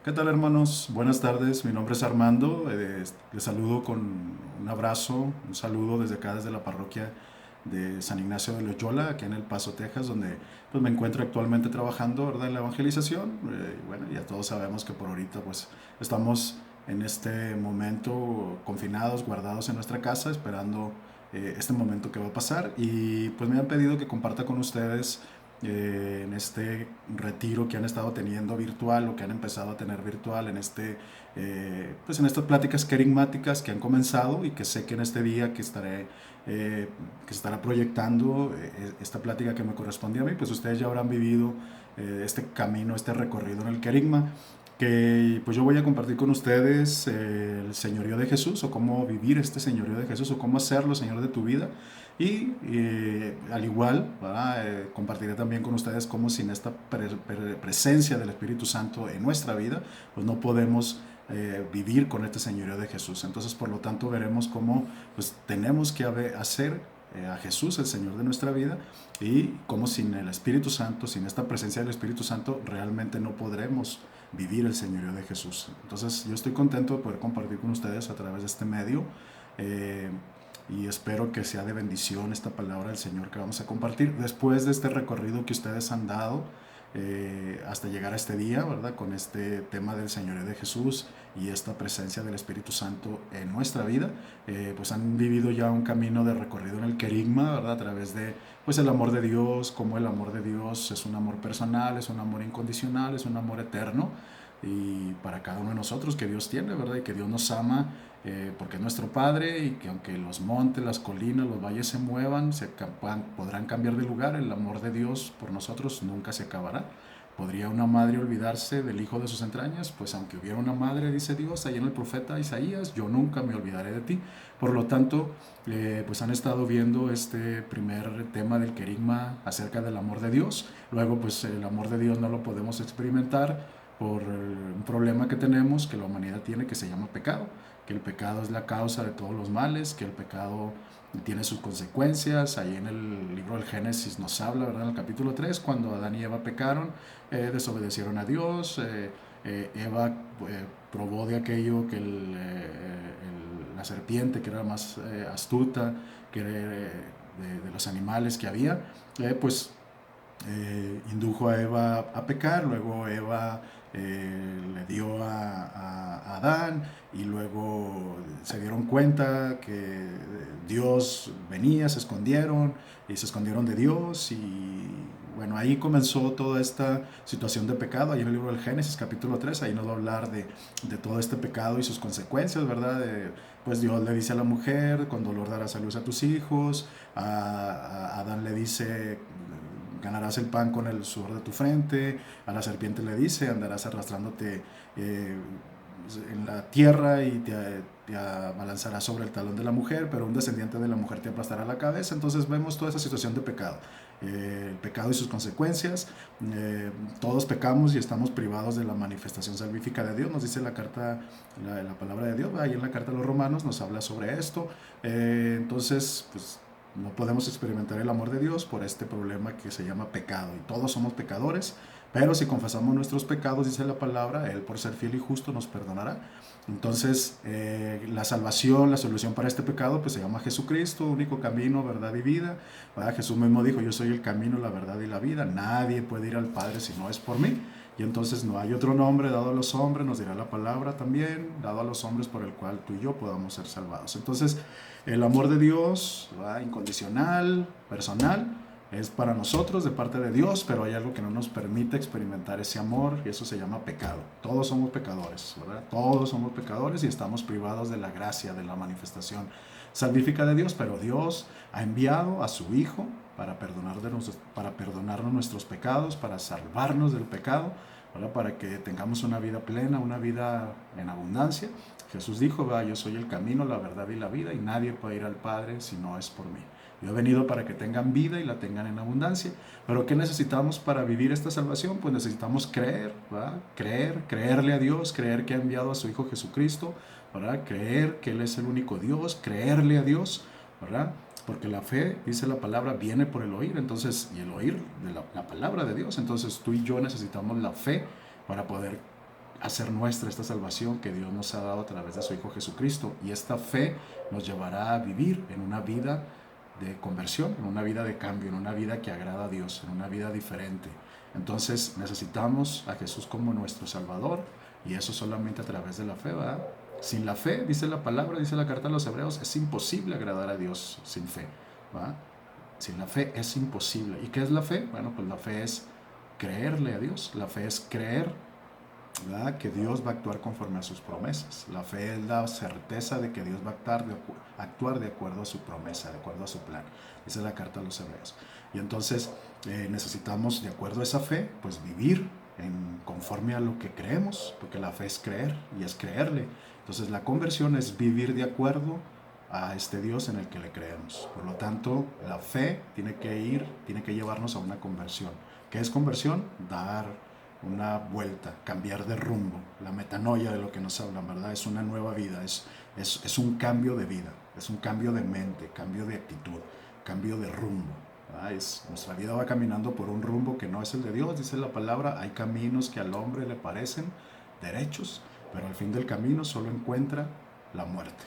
¿Qué tal, hermanos? Buenas tardes, mi nombre es Armando. Les saludo con un abrazo, un saludo desde acá, desde la parroquia de San Ignacio de Loyola, aquí en El Paso, Texas, donde pues, me encuentro actualmente trabajando, ¿verdad?, en la evangelización. Bueno, ya todos sabemos que por ahorita pues estamos en este momento confinados, guardados en nuestra casa, esperando este momento que va a pasar. Y pues me han pedido que comparta con ustedes en este retiro que han estado teniendo virtual o que han empezado a tener virtual pues en estas pláticas querigmáticas que han comenzado y que sé que en este día que se estará proyectando esta plática que me correspondía a mí, pues ustedes ya habrán vivido este camino, este recorrido en el querigma, que pues yo voy a compartir con ustedes el señorío de Jesús o cómo vivir este señorío de Jesús o cómo hacerlo Señor de tu vida. Y al igual, compartiré también con ustedes cómo sin esta presencia del Espíritu Santo en nuestra vida, pues no podemos vivir con este señorío de Jesús. Entonces, por lo tanto, veremos cómo pues, tenemos que hacer a Jesús el Señor de nuestra vida y cómo sin el Espíritu Santo, sin esta presencia del Espíritu Santo, realmente no podremos vivir el señorío de Jesús. Entonces, yo estoy contento de poder compartir con ustedes a través de este medio. Eh, y espero que sea de bendición esta palabra del Señor que vamos a compartir después de este recorrido que ustedes han dado hasta llegar a este día, ¿verdad? Con este tema del Señor de Jesús y esta presencia del Espíritu Santo en nuestra vida, pues han vivido ya un camino de recorrido en el querigma, ¿verdad? A través de, pues el amor de Dios, como el amor de Dios es un amor personal, es un amor incondicional, es un amor eterno y para cada uno de nosotros que Dios tiene, ¿verdad? Y que Dios nos ama porque es nuestro Padre y que aunque los montes, las colinas, los valles se muevan, podrán cambiar de lugar, el amor de Dios por nosotros nunca se acabará. ¿Podría una madre olvidarse del hijo de sus entrañas? Pues aunque hubiera una madre, dice Dios, ahí en el profeta Isaías, yo nunca me olvidaré de ti. Por lo tanto, pues han estado viendo este primer tema del querigma acerca del amor de Dios. Luego, pues el amor de Dios no lo podemos experimentar por un problema que tenemos, que la humanidad tiene, que se llama pecado, que el pecado es la causa de todos los males, que el pecado tiene sus consecuencias. Ahí en el libro del Génesis nos habla, ¿verdad? En el capítulo 3 cuando Adán y Eva pecaron, desobedecieron a Dios, Eva probó de aquello que la serpiente, que era más astuta que era, de los animales que había, pues indujo a Eva a pecar, luego Eva le dio a Adán y luego se dieron cuenta que Dios venía, se escondieron y se escondieron de Dios y bueno, ahí comenzó toda esta situación de pecado, ahí en el libro del Génesis capítulo 3 ahí nos va a hablar de todo este pecado y sus consecuencias, ¿verdad? Pues Dios le dice a la mujer, con dolor darás a luz a tus hijos, a Adán le dice, ganarás el pan con el sudor de tu frente, a la serpiente le dice, andarás arrastrándote en la tierra y te abalanzarás sobre el talón de la mujer, pero un descendiente de la mujer te aplastará la cabeza. Entonces vemos toda esa situación de pecado, el pecado y sus consecuencias. Todos pecamos y estamos privados de la manifestación salvífica de Dios, nos dice la carta, la palabra de Dios, ahí en la carta a los romanos nos habla sobre esto. Entonces, pues no podemos experimentar el amor de Dios por este problema que se llama pecado. Y todos somos pecadores, pero si confesamos nuestros pecados, dice la palabra, Él por ser fiel y justo nos perdonará. Entonces, la salvación, la solución para este pecado, pues se llama Jesucristo, único camino, verdad y vida. ¿Verdad? Jesús mismo dijo, yo soy el camino, la verdad y la vida. Nadie puede ir al Padre si no es por mí. Y entonces no hay otro nombre dado a los hombres, nos dirá la palabra también, dado a los hombres por el cual tú y yo podamos ser salvados. Entonces, el amor de Dios, ¿verdad?, incondicional, personal, es para nosotros de parte de Dios, pero hay algo que no nos permite experimentar ese amor y eso se llama pecado. Todos somos pecadores, ¿verdad? Todos somos pecadores y estamos privados de la gracia, de la manifestación salvífica de Dios, pero Dios ha enviado a su Hijo para perdonarnos nuestros pecados, para salvarnos del pecado, ¿verdad?, para que tengamos una vida plena, una vida en abundancia. Jesús dijo, ¿verdad?, yo soy el camino, la verdad y la vida y nadie puede ir al Padre si no es por mí. Yo he venido para que tengan vida y la tengan en abundancia. Pero ¿qué necesitamos para vivir esta salvación? Pues necesitamos creer, ¿verdad? Creerle a Dios, creer que ha enviado a su Hijo Jesucristo, ¿verdad? Creer que Él es el único Dios, creerle a Dios, ¿verdad? Porque la fe, dice la palabra, viene por el oír, entonces, y el oír de la palabra de Dios. Entonces tú y yo necesitamos la fe para poder hacer nuestra esta salvación que Dios nos ha dado a través de su Hijo Jesucristo. Y esta fe nos llevará a vivir en una vida de conversión, en una vida de cambio, en una vida que agrada a Dios, en una vida diferente. Entonces necesitamos a Jesús como nuestro Salvador, y eso solamente a través de la fe, ¿verdad? Sin la fe, dice la palabra, dice la carta a los Hebreos, es imposible agradar a Dios sin fe, ¿verdad? Sin la fe es imposible. ¿Y qué es la fe? Bueno, pues la fe es creerle a Dios. La fe es creer, ¿verdad?, que Dios va a actuar conforme a sus promesas. La fe es la certeza de que Dios va a actuar de acuerdo a su promesa, de acuerdo a su plan. Esa es la carta a los Hebreos. Y entonces necesitamos, de acuerdo a esa fe, pues vivir conforme a lo que creemos, porque la fe es creer y es creerle. Entonces la conversión es vivir de acuerdo a este Dios en el que le creemos. Por lo tanto, la fe tiene que llevarnos a una conversión. ¿Qué es conversión? Dar una vuelta, cambiar de rumbo. La metanoia de lo que nos hablan, ¿verdad? Es una nueva vida, es un cambio de vida, es un cambio de mente, cambio de actitud, cambio de rumbo. Nuestra vida va caminando por un rumbo que no es el de Dios, dice la palabra. Hay caminos que al hombre le parecen derechos, pero al fin del camino solo encuentra la muerte.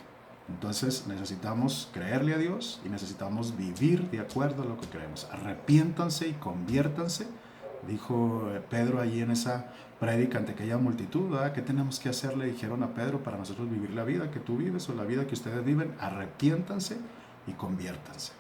Entonces necesitamos creerle a Dios y necesitamos vivir de acuerdo a lo que creemos. Arrepiéntanse y conviértanse, dijo Pedro allí en esa prédica ante aquella multitud, ¿verdad? ¿Qué tenemos que hacer?, le dijeron a Pedro, para nosotros vivir la vida que tú vives o la vida que ustedes viven. Arrepiéntanse y conviértanse.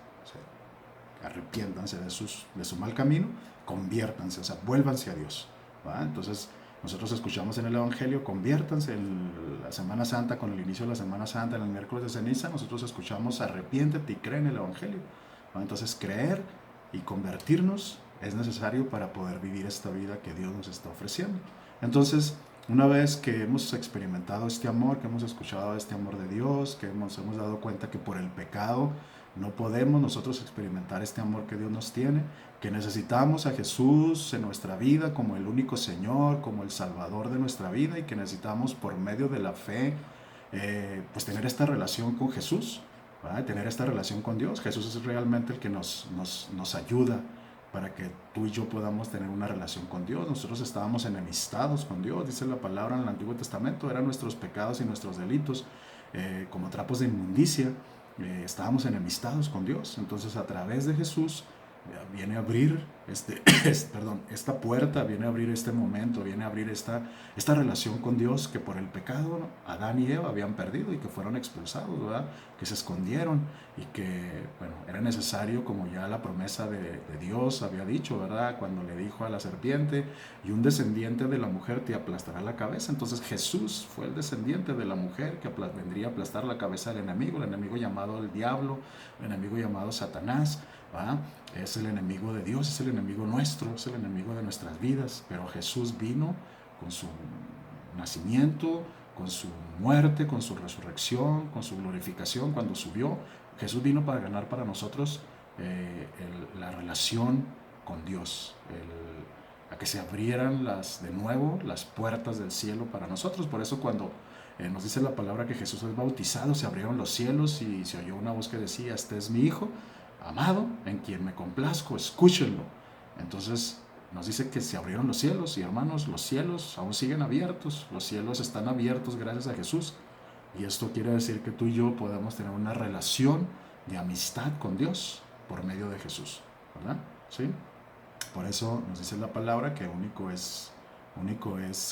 Arrepiéntanse de su mal camino, conviértanse, o sea, vuélvanse a Dios, ¿va? Entonces nosotros escuchamos en el Evangelio, conviértanse. En la Semana Santa, con el inicio de la Semana Santa, en el miércoles de ceniza, nosotros escuchamos arrepiéntete y cree en el Evangelio, ¿va? Entonces creer y convertirnos es necesario para poder vivir esta vida que Dios nos está ofreciendo. Entonces, una vez que hemos experimentado este amor, que hemos escuchado este amor de Dios, que hemos dado cuenta que por el pecado no podemos nosotros experimentar este amor que Dios nos tiene, que necesitamos a Jesús en nuestra vida como el único Señor, como el Salvador de nuestra vida, y que necesitamos por medio de la fe pues tener esta relación con Jesús, ¿verdad? Tener esta relación con Dios. Jesús es realmente el que nos ayuda para que tú y yo podamos tener una relación con Dios. Nosotros estábamos enemistados con Dios, dice la palabra en el Antiguo Testamento, eran nuestros pecados y nuestros delitos como trapos de inmundicia. Estábamos enemistados con Dios. Entonces a través de Jesús viene a abrir esta puerta, viene a abrir este momento, viene a abrir esta relación con Dios que por el pecado, ¿no?, Adán y Eva habían perdido y que fueron expulsados, ¿verdad?, que se escondieron, y que, bueno, era necesario, como ya la promesa de Dios había dicho, ¿verdad?, cuando le dijo a la serpiente, y un descendiente de la mujer te aplastará la cabeza. Entonces Jesús fue el descendiente de la mujer que vendría a aplastar la cabeza del enemigo, el enemigo llamado el diablo, el enemigo llamado Satanás, ¿verdad? Es el enemigo de Dios, es el enemigo nuestro, es el enemigo de nuestras vidas. Pero Jesús vino con su nacimiento, con su muerte, con su resurrección, con su glorificación. Cuando subió, Jesús vino para ganar para nosotros la relación con Dios, a que se abrieran de nuevo las puertas del cielo para nosotros. Por eso cuando nos dice la palabra que Jesús es bautizado, se abrieron los cielos y se oyó una voz que decía: este es mi Hijo amado, en quien me complazco, escúchenlo. Entonces nos dice que se abrieron los cielos, y hermanos, los cielos aún siguen abiertos, los cielos están abiertos gracias a Jesús, y esto quiere decir que tú y yo podemos tener una relación de amistad con Dios por medio de Jesús, ¿verdad? ¿Sí? Por eso nos dice la palabra que único es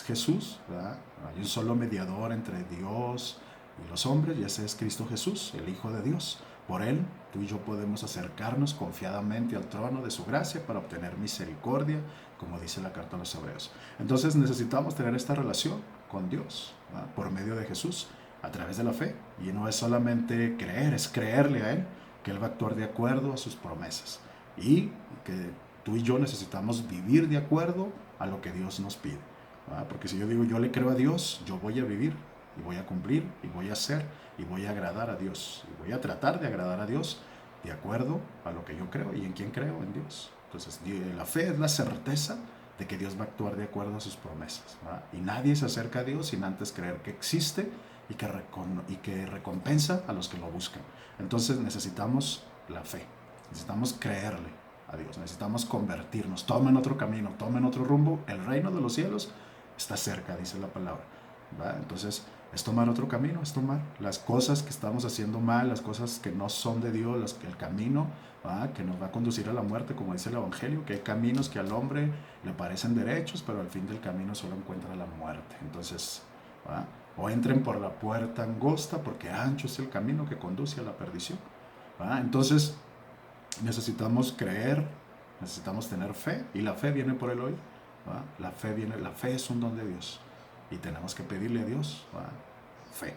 Jesús, ¿verdad? Hay un solo mediador entre Dios y los hombres, y ese es Cristo Jesús, el Hijo de Dios. Por Él, tú y yo podemos acercarnos confiadamente al trono de su gracia para obtener misericordia, como dice la carta a los Hebreos. Entonces necesitamos tener esta relación con Dios, ¿verdad?, por medio de Jesús, a través de la fe. Y no es solamente creer, es creerle a Él, que Él va a actuar de acuerdo a sus promesas. Y que tú y yo necesitamos vivir de acuerdo a lo que Dios nos pide, ¿verdad? Porque si yo digo yo le creo a Dios, yo voy a vivir y voy a cumplir y voy a hacer y voy a agradar a Dios y voy a tratar de agradar a Dios de acuerdo a lo que yo creo. ¿Y en quién creo? En Dios. Entonces la fe es la certeza de que Dios va a actuar de acuerdo a sus promesas, ¿verdad? Y nadie se acerca a Dios sin antes creer que existe y que recompensa a los que lo buscan. Entonces necesitamos la fe, necesitamos creerle a Dios, necesitamos convertirnos. Tomen otro camino, tomen otro rumbo. El reino de los cielos está cerca, dice la palabra, ¿va? Entonces, es tomar otro camino, es tomar las cosas que estamos haciendo mal, las cosas que no son de Dios, el camino, ¿va? Que nos va a conducir a la muerte, como dice el Evangelio, que hay caminos que al hombre le parecen derechos, pero al fin del camino solo encuentra la muerte. Entonces, ¿va? O entren por la puerta angosta, porque ancho es el camino que conduce a la perdición, ¿va? Entonces, necesitamos creer, necesitamos tener fe, y la fe viene por el oír, ¿va? La fe es un don de Dios, y tenemos que pedirle a Dios, ¿va? Fe,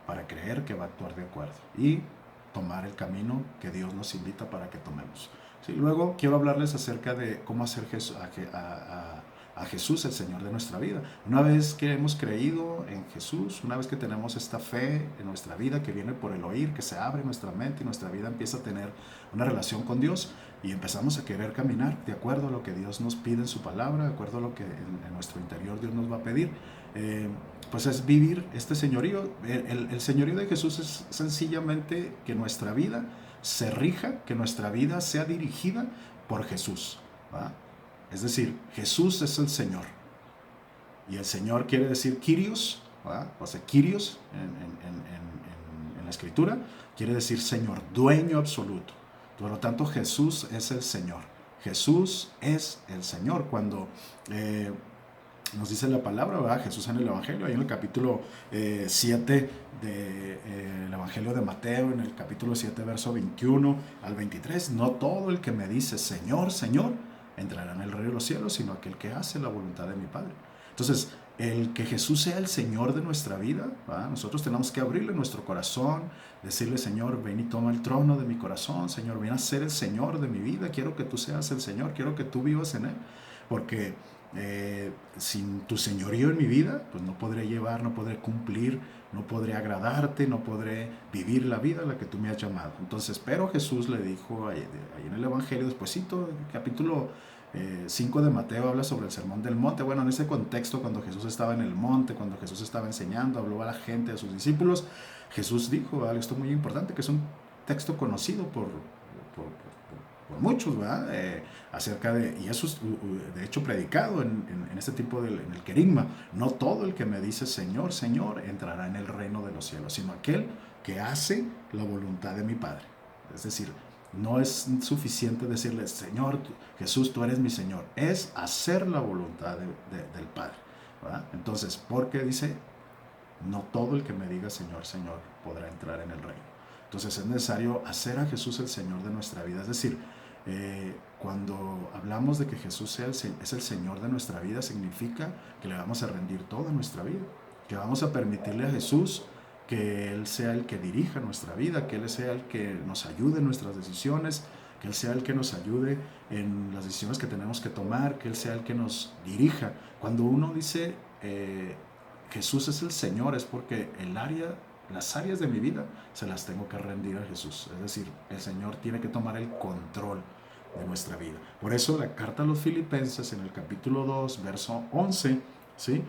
para creer que va a actuar de acuerdo, y tomar el camino que Dios nos invita para que tomemos. Sí, luego quiero hablarles acerca de cómo hacer a Jesús el Señor de nuestra vida. Una vez que hemos creído en Jesús, una vez que tenemos esta fe en nuestra vida que viene por el oír, que se abre nuestra mente y nuestra vida empieza a tener una relación con Dios y empezamos a querer caminar de acuerdo a lo que Dios nos pide en su palabra, de acuerdo a lo que en nuestro interior Dios nos va a pedir, pues es vivir este señorío. El señorío de Jesús es sencillamente que nuestra vida se rija, que nuestra vida sea dirigida por Jesús, ¿va? Es decir, Jesús es el Señor. Y el Señor quiere decir Kyrios, ¿va? O sea, Kyrios en la Escritura quiere decir Señor, dueño absoluto. Por lo tanto, Jesús es el Señor. Jesús es el Señor. Cuando nos dice la palabra, ¿verdad? Jesús en el Evangelio, ahí en el capítulo 7 del Evangelio de Mateo, en el capítulo 7, verso 21 al 23, no todo el que me dice Señor, Señor, entrará en el reino de los cielos, sino aquel que hace la voluntad de mi Padre. Entonces, el que Jesús sea el Señor de nuestra vida, ¿va? Nosotros tenemos que abrirle nuestro corazón, decirle, Señor, ven y toma el trono de mi corazón, Señor, ven a ser el Señor de mi vida, quiero que tú seas el Señor, quiero que tú vivas en él, porque sin tu señorío en mi vida, pues no podré llevar, no podré cumplir, no podré agradarte, no podré vivir la vida a la que tú me has llamado. Entonces, pero Jesús le dijo ahí en el Evangelio, despuesito, capítulo 5 de Mateo, habla sobre el sermón del monte. Bueno, en ese contexto, cuando Jesús estaba en el monte, cuando Jesús estaba enseñando, habló a la gente, a sus discípulos, Jesús dijo algo, esto muy importante, que es un texto conocido por muchos, ¿verdad? Acerca de, y eso es de hecho predicado en este tipo en el querigma, no todo el que me dice Señor, Señor, entrará en el reino de los cielos, sino aquel que hace la voluntad de mi Padre. Es decir, no es suficiente decirle, Señor, Jesús, tú eres mi Señor, es hacer la voluntad del Padre, ¿verdad? Entonces, porque dice, no todo el que me diga Señor, Señor, podrá entrar en el reino. Entonces es necesario hacer a Jesús el Señor de nuestra vida, es decir, cuando hablamos de que Jesús es el Señor de nuestra vida, significa que le vamos a rendir toda nuestra vida, que vamos a permitirle a Jesús que Él sea el que dirija nuestra vida, que Él sea el que nos ayude en nuestras decisiones, que Él sea el que nos ayude en las decisiones que tenemos que tomar, que Él sea el que nos dirija. Cuando uno dice Jesús es el Señor, es porque las áreas de mi vida se las tengo que rendir a Jesús. Es decir, el Señor tiene que tomar el control de nuestra vida. Por eso la carta a los Filipenses en el capítulo 2, verso 11, ¿sí?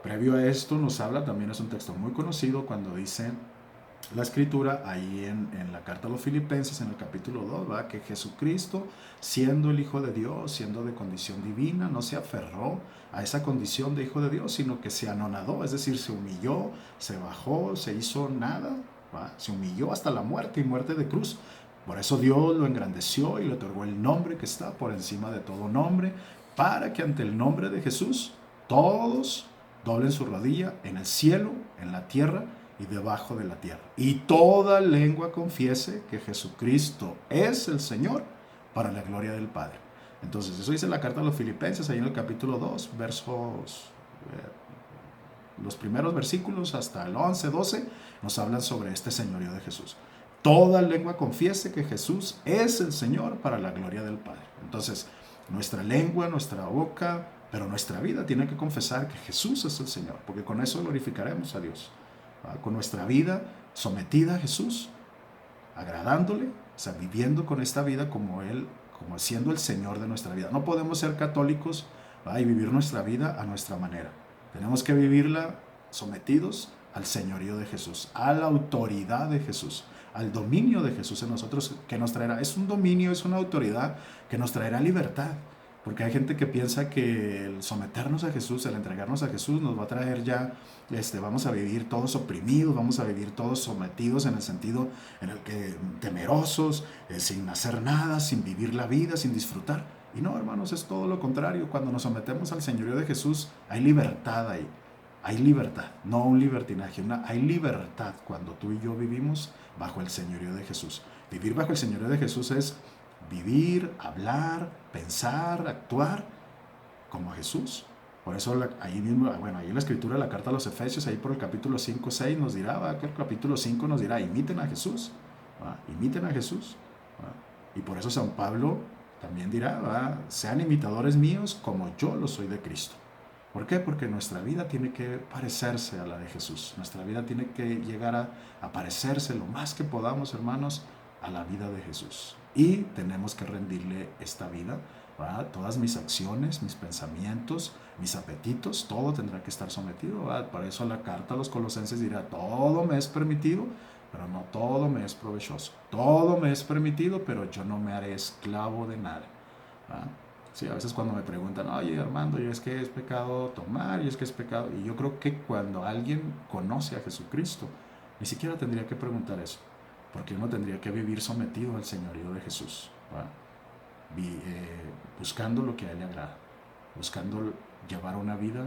Previo a esto nos habla, también es un texto muy conocido, cuando dice la Escritura, ahí en la carta a los Filipenses, en el capítulo 2, ¿va? Que Jesucristo, siendo el Hijo de Dios, siendo de condición divina, no se aferró a esa condición de Hijo de Dios, sino que se anonadó, es decir, se humilló, se bajó, se hizo nada, ¿va? Se humilló hasta la muerte y muerte de cruz. Por eso Dios lo engrandeció y le otorgó el nombre que está por encima de todo nombre, para que ante el nombre de Jesús todos doblen su rodilla en el cielo, en la tierra y debajo de la tierra, y toda lengua confiese que Jesucristo es el Señor, para la gloria del Padre. Entonces, eso dice la carta a los Filipenses, ahí en el capítulo 2, versos, los primeros versículos hasta el 11, 12, nos hablan sobre este señorío de Jesús. Toda lengua confiese que Jesús es el Señor, para la gloria del Padre. Entonces, nuestra lengua, nuestra boca, pero nuestra vida tiene que confesar que Jesús es el Señor, porque con eso glorificaremos a Dios. Con nuestra vida sometida a Jesús, agradándole, o sea, viviendo con esta vida como Él, como siendo el Señor de nuestra vida. No podemos ser católicos, ¿va? Y vivir nuestra vida a nuestra manera. Tenemos que vivirla sometidos al señorío de Jesús, a la autoridad de Jesús, al dominio de Jesús en nosotros, que nos traerá, es un dominio, es una autoridad que nos traerá libertad, Porque hay gente que piensa que el someternos a Jesús, el entregarnos a Jesús, nos va a traer ya, vamos a vivir todos oprimidos, vamos a vivir todos sometidos en el sentido en el que temerosos, sin hacer nada, sin vivir la vida, sin disfrutar. Y no, hermanos, es todo lo contrario. Cuando nos sometemos al señorío de Jesús, hay libertad ahí. Hay libertad, no un libertinaje, hay libertad cuando tú y yo vivimos bajo el señorío de Jesús. Vivir bajo el señorío de Jesús es vivir, hablar, pensar, actuar como Jesús. Por eso ahí mismo, bueno, ahí en la escritura de la carta a los Efesios, ahí por el capítulo 5, 6 nos dirá, que el capítulo 5 nos dirá, imiten a Jesús, imiten a Jesús. Y por eso San Pablo también dirá, sean imitadores míos como yo lo soy de Cristo. ¿Por qué? Porque nuestra vida tiene que parecerse a la de Jesús. Nuestra vida tiene que llegar a parecerse lo más que podamos, hermanos, a la vida de Jesús. Y tenemos que rendirle esta vida, ¿verdad? Todas mis acciones, mis pensamientos, mis apetitos, todo tendrá que estar sometido, ¿verdad? Por eso la carta a los Colosenses dirá, todo me es permitido, pero no todo me es provechoso. Todo me es permitido, pero yo no me haré esclavo de nada, ¿verdad? Sí, a veces cuando me preguntan, oye Armando, y es que es pecado tomar, y es que es pecado, y yo creo que cuando alguien conoce a Jesucristo, ni siquiera tendría que preguntar eso, porque uno tendría que vivir sometido al señorío de Jesús, buscando lo que a Él le agrada, buscando llevar una vida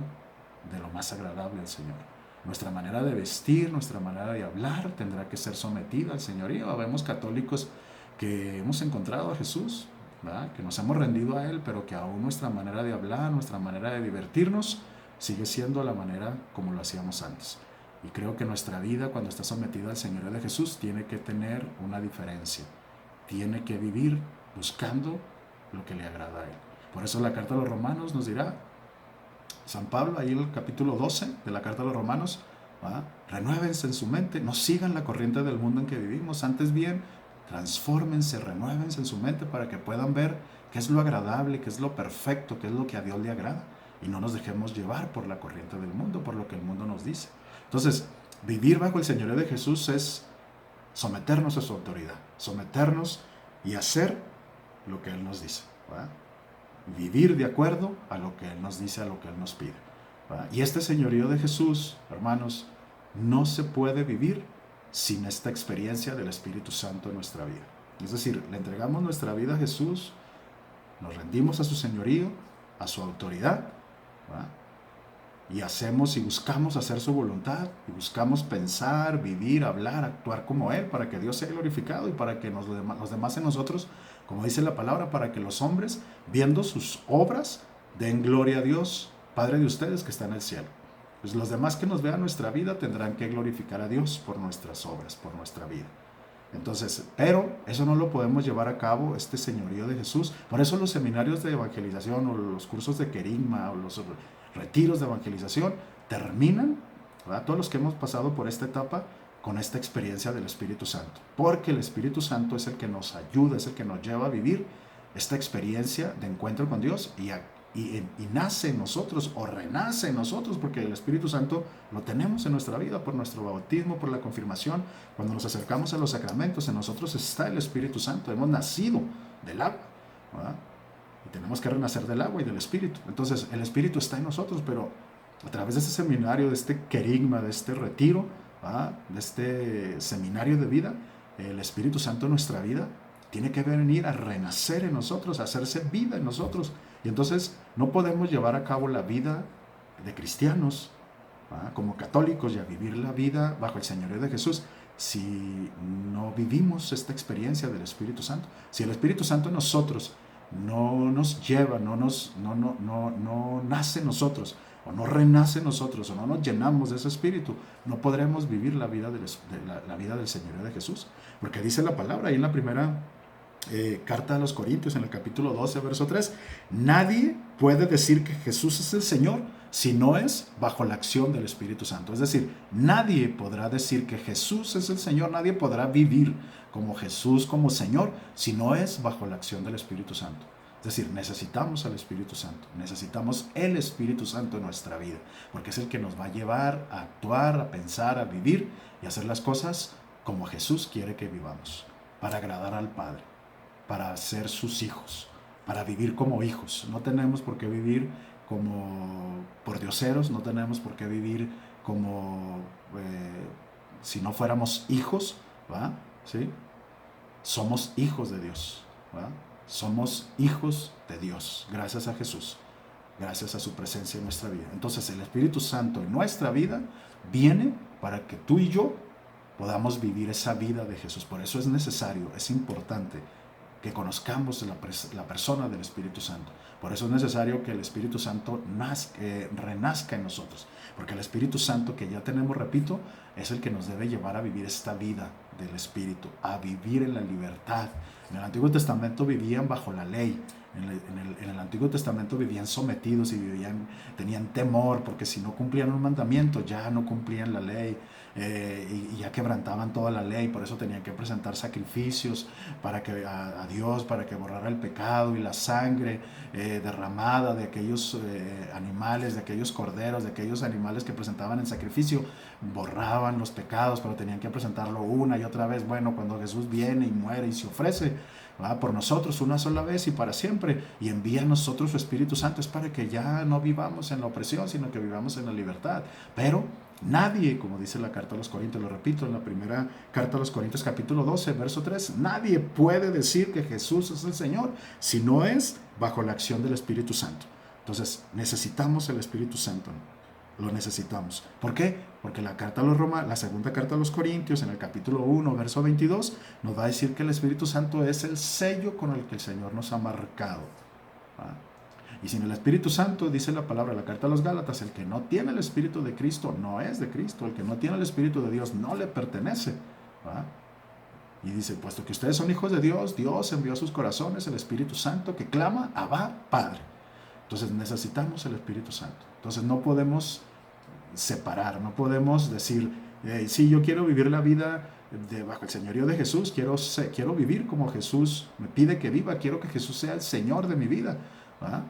de lo más agradable al Señor. Nuestra manera de vestir, nuestra manera de hablar tendrá que ser sometida al señorío. Vemos católicos que hemos encontrado a Jesús, ¿verdad? Que nos hemos rendido a Él, pero que aún nuestra manera de hablar, nuestra manera de divertirnos, sigue siendo la manera como lo hacíamos antes. Y creo que nuestra vida, cuando está sometida al señorío de Jesús, tiene que tener una diferencia. Tiene que vivir buscando lo que le agrada a Él. Por eso la carta a los Romanos nos dirá, San Pablo, ahí en el capítulo 12 de la carta a los Romanos, renuévense en su mente, no sigan la corriente del mundo en que vivimos, antes bien, transfórmense, renuévense en su mente para que puedan ver qué es lo agradable, qué es lo perfecto, qué es lo que a Dios le agrada. Y no nos dejemos llevar por la corriente del mundo, por lo que el mundo nos dice. Entonces, vivir bajo el señorío de Jesús es someternos a su autoridad, someternos y hacer lo que Él nos dice, ¿verdad? Vivir de acuerdo a lo que Él nos dice, a lo que Él nos pide, ¿verdad? Y este señorío de Jesús, hermanos, no se puede vivir sin esta experiencia del Espíritu Santo en nuestra vida. Es decir, le entregamos nuestra vida a Jesús, nos rendimos a su señorío, a su autoridad, ¿verdad? Y hacemos y buscamos hacer su voluntad, y buscamos pensar, vivir, hablar, actuar como Él, para que Dios sea glorificado y para que los demás en nosotros, como dice la palabra, para que los hombres, viendo sus obras, den gloria a Dios, Padre de ustedes que está en el cielo. Pues los demás que nos vean nuestra vida tendrán que glorificar a Dios por nuestras obras, por nuestra vida. Entonces, pero eso no lo podemos llevar a cabo, este señorío de Jesús. Por eso los seminarios de evangelización o los cursos de querigma o los retiros de evangelización terminan, ¿verdad? Todos los que hemos pasado por esta etapa, con esta experiencia del Espíritu Santo. Porque el Espíritu Santo es el que nos ayuda, es el que nos lleva a vivir esta experiencia de encuentro con Dios y nace en nosotros o renace en nosotros, porque el Espíritu Santo lo tenemos en nuestra vida por nuestro bautismo, por la confirmación. Cuando nos acercamos a los sacramentos, en nosotros está el Espíritu Santo. Hemos nacido del agua, ¿verdad? Y tenemos que renacer del agua y del Espíritu. Entonces el Espíritu está en nosotros, pero a través de este seminario, de este querigma, de este retiro, ¿verdad? De este seminario de vida, el Espíritu Santo en nuestra vida tiene que venir a renacer en nosotros, a hacerse vida en nosotros. Y entonces no podemos llevar a cabo la vida de cristianos, ¿verdad? Como católicos, y a vivir la vida bajo el señorío de Jesús si no vivimos esta experiencia del Espíritu Santo. Si el Espíritu Santo en nosotros no nos lleva, no nace en nosotros, o no renace en nosotros, o no nos llenamos de ese Espíritu, no podremos vivir la vida la vida del señorío de Jesús. Porque dice la palabra ahí en la primera carta a los Corintios, en el capítulo 12, verso 3, nadie puede decir que Jesús es el Señor si no es bajo la acción del Espíritu Santo. Es decir, nadie podrá decir que Jesús es el Señor, nadie podrá vivir como Jesús, como Señor, si no es bajo la acción del Espíritu Santo. Es decir, necesitamos al Espíritu Santo, necesitamos el Espíritu Santo en nuestra vida, porque es el que nos va a llevar a actuar, a pensar, a vivir y a hacer las cosas como Jesús quiere que vivamos, para agradar al Padre, para ser sus hijos, para vivir como hijos. No tenemos por qué vivir como pordioseros, no tenemos por qué vivir como si no fuéramos hijos, ¿va? ¿Sí? Somos hijos de Dios, ¿va? Somos hijos de Dios, gracias a Jesús, gracias a su presencia en nuestra vida. Entonces el Espíritu Santo en nuestra vida viene para que tú y yo podamos vivir esa vida de Jesús. Por eso es necesario, es importante que conozcamos la persona del Espíritu Santo. Por eso es necesario que el Espíritu Santo renazca en nosotros. Porque el Espíritu Santo que ya tenemos, repito, es el que nos debe llevar a vivir esta vida del Espíritu, a vivir en la libertad. En el Antiguo Testamento vivían bajo la ley. En el Antiguo Testamento vivían sometidos y tenían temor, porque si no cumplían un mandamiento ya no cumplían la ley. Y ya quebrantaban toda la ley, por eso tenían que presentar sacrificios a Dios, para que borrara el pecado, y la sangre derramada de aquellos animales, de aquellos corderos, de aquellos animales que presentaban en sacrificio, borraban los pecados, pero tenían que presentarlo una y otra vez. Bueno, cuando Jesús viene y muere y se ofrece, ¿va?, por nosotros una sola vez y para siempre, y envía a nosotros su Espíritu Santo, es para que ya no vivamos en la opresión, sino que vivamos en la libertad. Pero nadie, como dice la carta a los Corintios, lo repito, en la primera carta a los Corintios capítulo 12, verso 3, nadie puede decir que Jesús es el Señor si no es bajo la acción del Espíritu Santo. Entonces necesitamos el Espíritu Santo, lo necesitamos. ¿Por qué? Porque la segunda carta a los Corintios, en el capítulo 1, verso 22, nos va a decir que el Espíritu Santo es el sello con el que el Señor nos ha marcado, ¿va? Y sin el Espíritu Santo, dice la palabra, la carta a los Gálatas, el que no tiene el Espíritu de Cristo no es de Cristo, el que no tiene el Espíritu de Dios no le pertenece, ¿va? Y dice, puesto que ustedes son hijos de Dios, Dios envió a sus corazones el Espíritu Santo que clama, Abba, Padre. Entonces necesitamos el Espíritu Santo. Entonces no podemos separar, no podemos decir, sí, yo quiero vivir la vida bajo el señorío de Jesús, quiero vivir como Jesús me pide que viva, quiero que Jesús sea el Señor de mi vida, ¿va?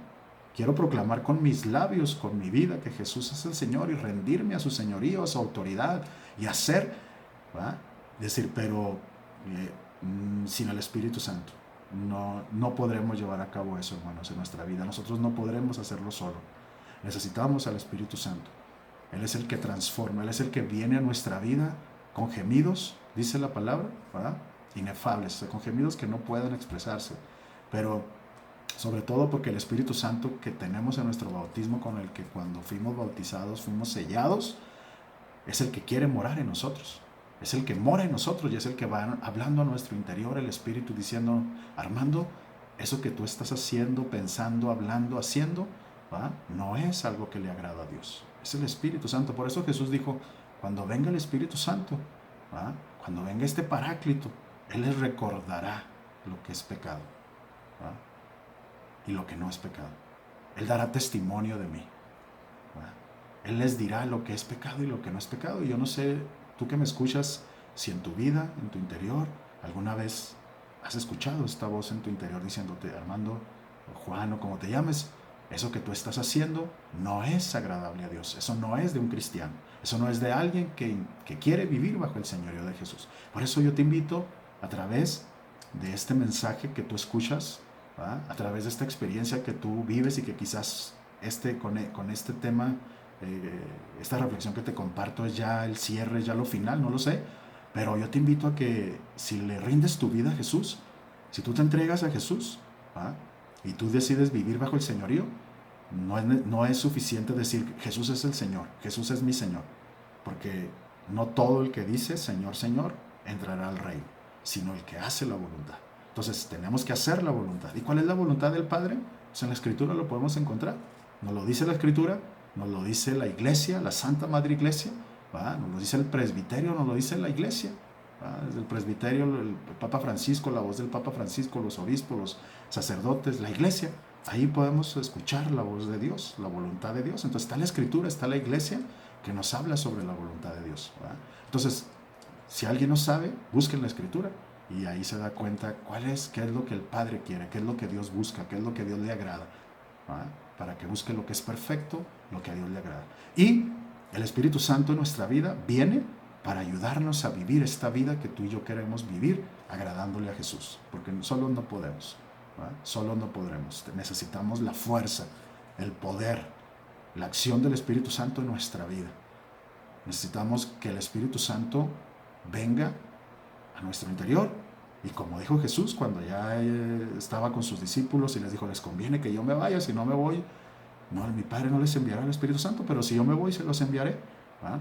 Quiero proclamar con mis labios, con mi vida, que Jesús es el Señor y rendirme a su señorío, a su autoridad y hacer, ¿va? Decir, pero sin el Espíritu Santo no podremos llevar a cabo eso, hermanos, en nuestra vida. Nosotros no podremos hacerlo solo. Necesitamos al Espíritu Santo. Él es el que transforma, Él es el que viene a nuestra vida con gemidos, dice la palabra, ¿verdad?, inefables, con gemidos que no pueden expresarse, pero sobre todo porque el Espíritu Santo que tenemos en nuestro bautismo, con el que cuando fuimos bautizados fuimos sellados, es el que quiere morar en nosotros, es el que mora en nosotros y es el que va hablando a nuestro interior, el Espíritu, diciendo, Armando, eso que tú estás haciendo, pensando, hablando, haciendo, ¿va?, no es algo que le agrada a Dios. Es el Espíritu Santo. Por eso Jesús dijo, cuando venga el Espíritu Santo, ¿va?, cuando venga este Paráclito, Él les recordará lo que es pecado, ¿va?, y lo que no es pecado. Él dará testimonio de mí, ¿va?, Él les dirá lo que es pecado y lo que no es pecado. Y yo no sé, tú que me escuchas, si en tu vida, en tu interior, alguna vez has escuchado esta voz en tu interior diciéndote, Armando, o Juan, o como te llames, eso que tú estás haciendo no es agradable a Dios. Eso no es de un cristiano. Eso no es de alguien que quiere vivir bajo el señorío de Jesús. Por eso yo te invito, a través de este mensaje que tú escuchas, ¿va?, a través de esta experiencia que tú vives y que quizás con este tema, esta reflexión que te comparto es ya el cierre, ya lo final, no lo sé. Pero yo te invito a que si le rindes tu vida a Jesús, si tú te entregas a Jesús, ¿va?, y tú decides vivir bajo el señorío, no es suficiente decir Jesús es el Señor, Jesús es mi Señor, porque no todo el que dice Señor, Señor entrará al reino, sino el que hace la voluntad. Entonces tenemos que hacer la voluntad. ¿Y cuál es la voluntad del Padre? Pues en la Escritura lo podemos encontrar. Nos lo dice la Escritura, nos lo dice la Iglesia, la Santa Madre Iglesia, ¿va?, nos lo dice el presbiterio, nos lo dice la Iglesia, ¿va?, desde el presbiterio, el Papa Francisco, la voz del Papa Francisco, los obispos, los sacerdotes, la Iglesia. Ahí podemos escuchar la voz de Dios, la voluntad de Dios. Entonces está la Escritura, está la Iglesia que nos habla sobre la voluntad de Dios, ¿va? Entonces, si alguien no sabe, busquen la Escritura y ahí se da cuenta qué es lo que el Padre quiere, qué es lo que Dios busca, qué es lo que Dios le agrada, ¿va?, para que busque lo que es perfecto, lo que a Dios le agrada. Y el Espíritu Santo en nuestra vida viene para ayudarnos a vivir esta vida que tú y yo queremos vivir, agradándole a Jesús, porque solo no podemos, ¿verdad? Solos no podremos. Necesitamos la fuerza, el poder, la acción del Espíritu Santo en nuestra vida. Necesitamos que el Espíritu Santo venga a nuestro interior. Y como dijo Jesús cuando ya estaba con sus discípulos y les dijo, les conviene que yo me vaya, si no me voy, no, mi Padre no les enviará el Espíritu Santo, pero si yo me voy, se los enviaré. ¿Verdad?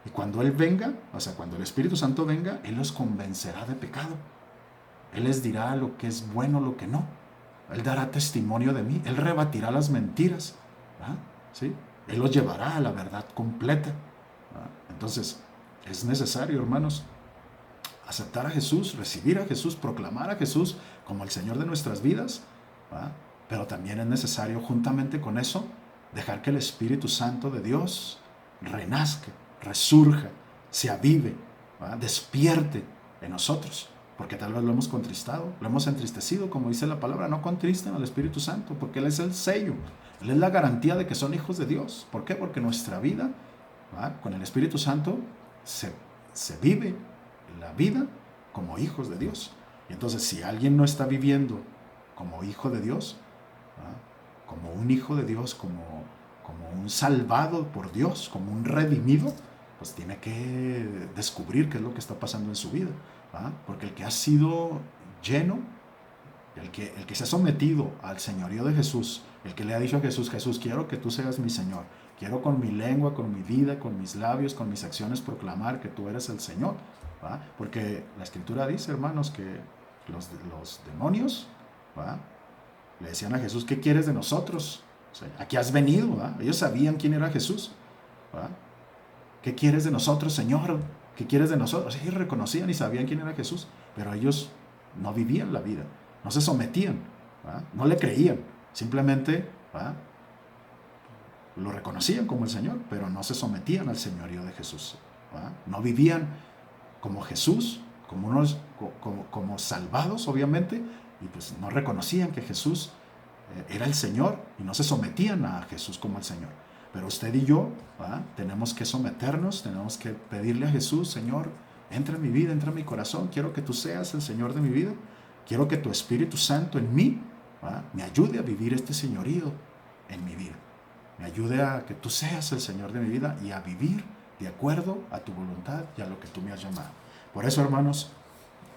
Y cuando Él venga, o sea, cuando el Espíritu Santo venga, Él los convencerá de pecado. Él les dirá lo que es bueno, lo que no. Él dará testimonio de mí. Él rebatirá las mentiras. ¿Verdad? ¿Sí? Él los llevará a la verdad completa. ¿Verdad? Entonces, es necesario, hermanos, aceptar a Jesús, recibir a Jesús, proclamar a Jesús como el Señor de nuestras vidas. ¿Verdad? Pero también es necesario, juntamente con eso, dejar que el Espíritu Santo de Dios renazca, resurja, se avive, ¿verdad? Despierte en nosotros, porque tal vez lo hemos contristado, lo hemos entristecido, como dice la palabra. No contristen al Espíritu Santo, porque Él es el sello, Él es la garantía de que son hijos de Dios. ¿Por qué? Porque nuestra vida, ¿verdad?, con el Espíritu Santo se vive la vida como hijos de Dios. Y entonces, si alguien no está viviendo como hijo de Dios, ¿verdad?, como un hijo de Dios, como un salvado por Dios, como un redimido, pues tiene que descubrir qué es lo que está pasando en su vida, ¿verdad? Porque el que ha sido lleno, el que se ha sometido al señorío de Jesús, el que le ha dicho a Jesús, Jesús, quiero que tú seas mi Señor, quiero con mi lengua, con mi vida, con mis labios, con mis acciones proclamar que tú eres el Señor, ¿verdad? Porque la Escritura dice, hermanos, que los demonios, ¿verdad?, le decían a Jesús, ¿qué quieres de nosotros? O sea, aquí has venido, ¿verdad? Ellos sabían quién era Jesús, ¿verdad? ¿Qué quieres de nosotros, Señor? ¿Qué quieres de nosotros? Ellos reconocían y sabían quién era Jesús, pero ellos no vivían la vida, no se sometían, ¿verdad? No le creían, simplemente, ¿verdad?, lo reconocían como el Señor, pero no se sometían al señorío de Jesús, ¿verdad? No vivían como Jesús, como salvados, obviamente, y pues no reconocían que Jesús era el Señor y no se sometían a Jesús como el Señor. Pero usted y yo, ¿verdad?, tenemos que someternos, tenemos que pedirle a Jesús, Señor, entra en mi vida, entra en mi corazón, quiero que tú seas el Señor de mi vida, quiero que tu Espíritu Santo en mí, ¿verdad?, me ayude a vivir este señorío en mi vida, me ayude a que tú seas el Señor de mi vida y a vivir de acuerdo a tu voluntad y a lo que tú me has llamado. Por eso, hermanos,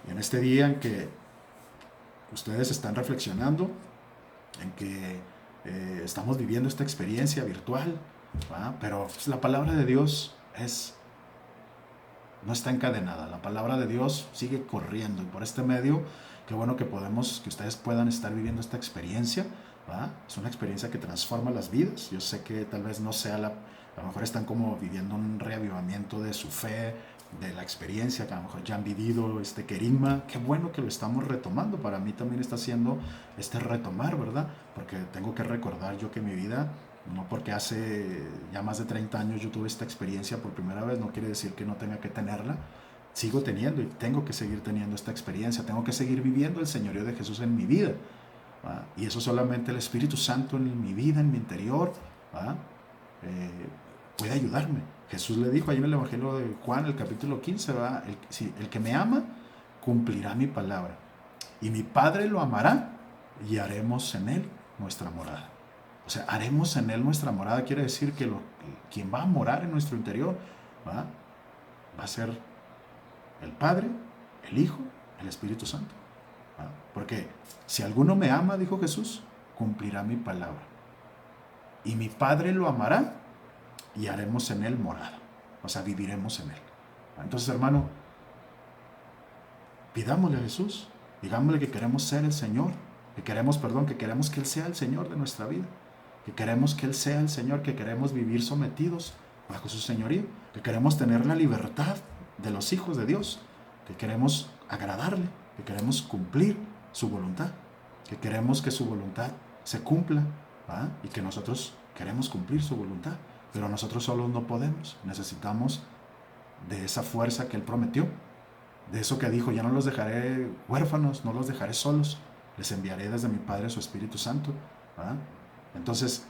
en este día en que ustedes están reflexionando, en que estamos viviendo esta experiencia virtual, ¿verdad?, pero pues, la palabra de Dios no está encadenada, la palabra de Dios sigue corriendo, y por este medio, qué bueno que ustedes puedan estar viviendo esta experiencia, ¿verdad? Es una experiencia que transforma las vidas. Yo sé que tal vez no sea a lo mejor están como viviendo un reavivamiento de su fe, de la experiencia que a lo mejor ya han vivido, este querigma. Qué bueno que lo estamos retomando. Para mí también está siendo este retomar, ¿verdad? Porque tengo que recordar yo que mi vida, no porque hace ya más de 30 años yo tuve esta experiencia por primera vez, no quiere decir que no tenga que tenerla. Sigo teniendo y tengo que seguir teniendo esta experiencia. Tengo que seguir viviendo el señorío de Jesús en mi vida, ¿verdad? Y eso solamente el Espíritu Santo en mi vida, en mi interior, ¿verdad?, puede ayudarme. Jesús le dijo ahí en el Evangelio de Juan, el capítulo 15, ¿verdad?, el que me ama cumplirá mi palabra, y mi Padre lo amará, y haremos en él nuestra morada. O sea, haremos en él nuestra morada quiere decir que quien va a morar en nuestro interior, ¿verdad?, va a ser el Padre, el Hijo, el Espíritu Santo, ¿verdad? Porque si alguno me ama, dijo Jesús, cumplirá mi palabra, y mi Padre lo amará, y haremos en él morada. O sea, viviremos en él. Entonces, hermano, pidámosle a Jesús, digámosle que queremos ser el Señor, que queremos que Él sea el Señor de nuestra vida, que queremos que Él sea el Señor, que queremos vivir sometidos bajo su señorío, que queremos tener la libertad de los hijos de Dios, que queremos agradarle, que queremos cumplir su voluntad, que queremos que su voluntad se cumpla, ¿verdad?, y que nosotros queremos cumplir su voluntad. Pero nosotros solos no podemos, necesitamos de esa fuerza que Él prometió, de eso que dijo, ya no los dejaré huérfanos, no los dejaré solos, les enviaré desde mi Padre su Espíritu Santo, ¿verdad? Entonces,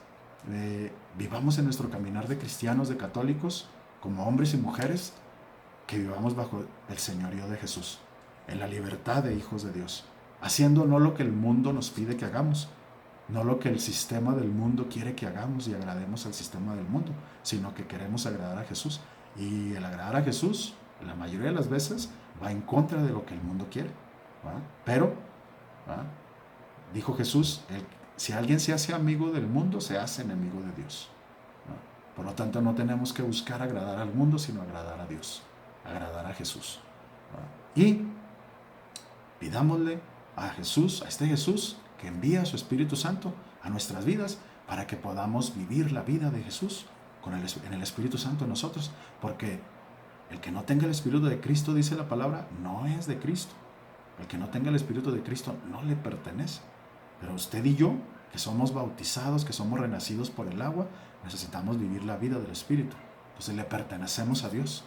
vivamos en nuestro caminar de cristianos, de católicos, como hombres y mujeres, que vivamos bajo el señorío de Jesús, en la libertad de hijos de Dios, haciendo no lo que el mundo nos pide que hagamos, no lo que el sistema del mundo quiere que hagamos y agrademos al sistema del mundo, sino que queremos agradar a Jesús. Y el agradar a Jesús, la mayoría de las veces, va en contra de lo que el mundo quiere. ¿Va? Pero, ¿va? Dijo Jesús, si alguien se hace amigo del mundo, se hace enemigo de Dios. ¿Va? Por lo tanto, no tenemos que buscar agradar al mundo, sino agradar a Dios, agradar a Jesús. ¿Va? Y pidámosle a Jesús, a este Jesús, que envía a su Espíritu Santo a nuestras vidas para que podamos vivir la vida de Jesús en el Espíritu Santo en nosotros, porque el que no tenga el Espíritu de Cristo, dice la palabra, no es de Cristo. El que no tenga el Espíritu de Cristo no le pertenece. Pero usted y yo, que somos bautizados, que somos renacidos por el agua, necesitamos vivir la vida del Espíritu. Entonces le pertenecemos a Dios,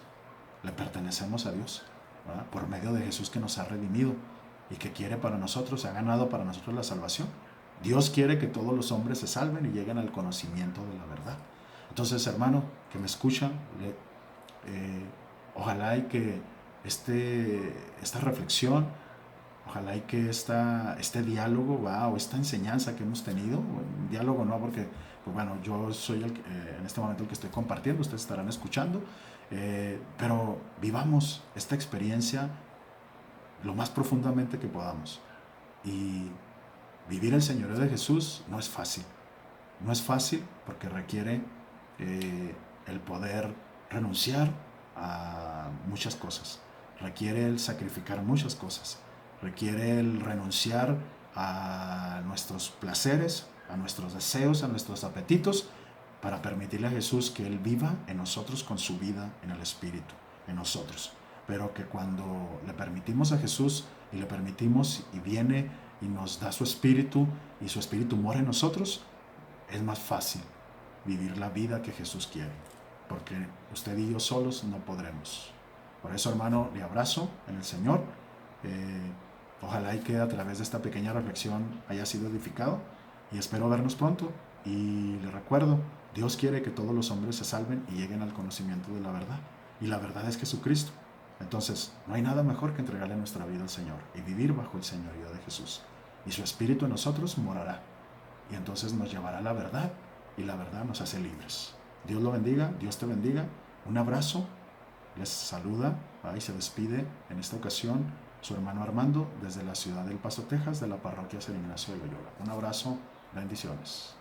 ¿verdad? Por medio de Jesús, que nos ha redimido y que quiere para nosotros, ha ganado para nosotros la salvación. Dios quiere que todos los hombres se salven y lleguen al conocimiento de la verdad. Entonces, hermano, que me escucha, ojalá y que esta reflexión, ojalá y que este diálogo, o esta enseñanza que hemos tenido, un diálogo no, porque pues bueno, yo soy en este momento el que estoy compartiendo, ustedes estarán escuchando, pero vivamos esta experiencia lo más profundamente que podamos. Y vivir el señorío de Jesús no es fácil. No es fácil porque requiere el poder renunciar a muchas cosas. Requiere el sacrificar muchas cosas. Requiere el renunciar a nuestros placeres, a nuestros deseos, a nuestros apetitos, para permitirle a Jesús que Él viva en nosotros con su vida en el Espíritu, en nosotros. Pero que cuando le permitimos a Jesús y le permitimos y viene y nos da su Espíritu y su Espíritu mora en nosotros, es más fácil vivir la vida que Jesús quiere, porque usted y yo solos no podremos. Por eso, hermano, le abrazo en el Señor. Ojalá y que a través de esta pequeña reflexión haya sido edificado, y espero vernos pronto. Y le recuerdo, Dios quiere que todos los hombres se salven y lleguen al conocimiento de la verdad, y la verdad es Jesucristo. Entonces, no hay nada mejor que entregarle nuestra vida al Señor y vivir bajo el señorío de Jesús. Y su Espíritu en nosotros morará. Y entonces nos llevará a la verdad, y la verdad nos hace libres. Dios lo bendiga, Dios te bendiga. Un abrazo. Les saluda y se despide en esta ocasión su hermano Armando desde la ciudad del Paso, Texas, de la parroquia San Ignacio de Loyola. Un abrazo, bendiciones.